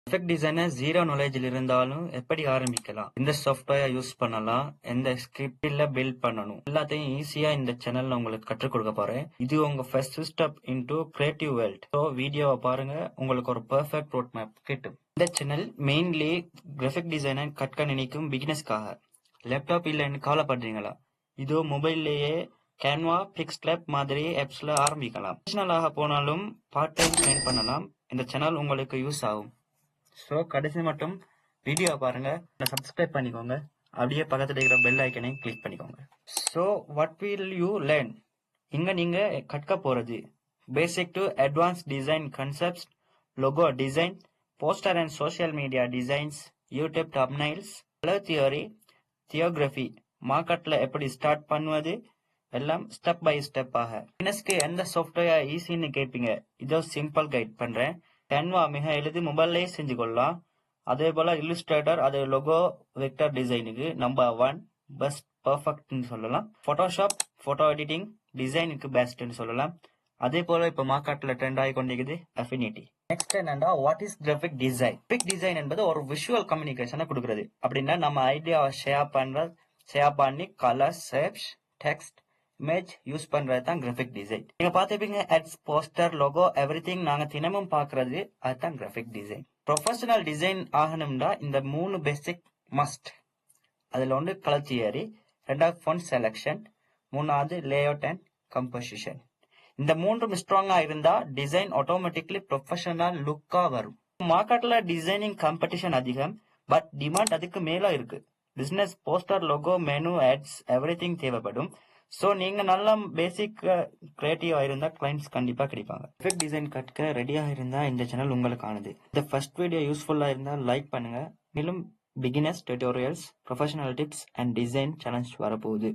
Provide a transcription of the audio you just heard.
Graphic designer zero knowledge இருந்தாலும் எப்படி ஆரம்பிக்கலாம், எந்த சாஃப்ட்வேர் யூஸ் பண்ணலாம், எந்த ஸ்கிரிப்ட்ல பில்ட் பண்ணணும், எல்லாத்தையும் ஈஸியா இந்த சேனல்ல உங்களுக்கு கற்றுக் கொடுக்க போறேன். இது உங்க first step into creative world. So வீடியோவை பாருங்க, உங்களுக்கு ஒரு பெர்ஃபெக்ட் ரோட் மேப் கிட்டும். இந்த சேனல் மெயின்லி கிராஃபிக் டிசைனர் கற்க நினைக்கும் பிகினர்ஸ்க்காக. லேப்டாப் இல்லைன்னு கவலைப்படுறீங்களா? இதோ மொபைல்லேயே கேன்வா, பிக்ஸ்லேப் மாதிரி ஆப்ஸ்ல ஆரம்பிக்கலாம். ப்ரொஃபஷனலாக போனாலும் பார்ட் டைம் ஸ்பெண்ட் பண்ணலாம். இந்த சேனல் உங்களுக்கு யூஸ் ஆகும். ஸோ கடைசி மட்டும் வீடியோ பாருங்க, சப்ஸ்கிரைப் பண்ணிக்கோங்க, அப்படியே பக்கத்துல இருக்கிற பெல் ஐக்கனை கிளிக் பண்ணிக்கோங்க. So what will you learn? இங்க நீங்க கற்க போறது basic to advance design concepts, logo design, poster and social media designs, YouTube thumbnails, colour theory, typography, மார்க்கெட்ல எப்படி ஸ்டார்ட் பண்ணுவது, எல்லாம் ஸ்டெப் பை ஸ்டெப்பாக. பிகினர்ஸ்க்கு எந்த சாஃப்ட்வேர் ஈஸின்னு கேட்பீங்க. இதோ சிம்பிள் கைட் பண்றேன். கேன்வா மிக எளிது, மொபைல்லேயே செஞ்சு கொள்ளலாம். அதே போல இல்லுஸ்ட்ரேட்டர், அது லோகோ வெக்டர் டிசைனுக்கு நம்பர் 1 பெஸ்ட் பர்ஃபெக்ட்னு சொல்லலாம். போட்டோஷாப் போட்டோ எடிட்டிங் டிசைனுக்கு பெஸ்ட்னு சொல்லலாம். அதே போல இப்ப மார்க்கெட்ல ட்ரெண்ட் ஆகி கொண்டிருக்குது அஃபினிட்டி. நெக்ஸ்ட் என்னன்னா, what is graphic design? Graphic design என்பது ஒரு விஷுவல் கம்யூனிகேஷனை கொடுக்கிறது. அப்படின்னா நம்ம ஐடியாவை ஷேர் பண்ணி colour, shapes, text, image use பண்றது தான் கிராஃபிக் டிசைன். நீங்க பாத்துப்பீங்க, ஆட்ஸ், போஸ்டர், லோகோ, எவ்ரிதிங் நாங்க தினமும் பாக்குறது அதுதான் கிராஃபிக் டிசைன். ப்ரொஃபஷனல் டிசைன் ஆகணும்னா இந்த 3 பேசிக் மஸ்ட். அதுல ஒன்று கலர் தியரி, 2வது ஃபாண்ட் செலக்ஷன், 3வது லேஅவுட் அண்ட் கம்போசிஷன். இந்த 3 ஸ்ட்ராங்கா இருந்தா டிசைன் ஆட்டோமேட்டிக்லி ப்ரொஃபஷனல் லுக்கா வரும். மார்க்கெட்ல டிசைனிங் காம்படிஷன் அதிகம், பட் டிமாண்ட் அதுக்கு மேல இருக்கு. Business poster, logo, menu, ads, everything தேவைப்படும். சோ நீங்க நல்ல பேசிக் கிரியேட்டிவா இருந்தா கிளைண்ட்ஸ் கண்டிப்பா கிடைப்பாங்க. கிராஃபிக் டிசைன் கற்க ரெடியா இருந்தா இந்த சேனல் உங்களுக்கானது. இந்த ஃபர்ஸ்ட் வீடியோ யூஸ்ஃபுல்லா இருந்தா லைக் பண்ணுங்க. மேலும் beginners tutorials, professional tips and design challenge வரப்போகுது.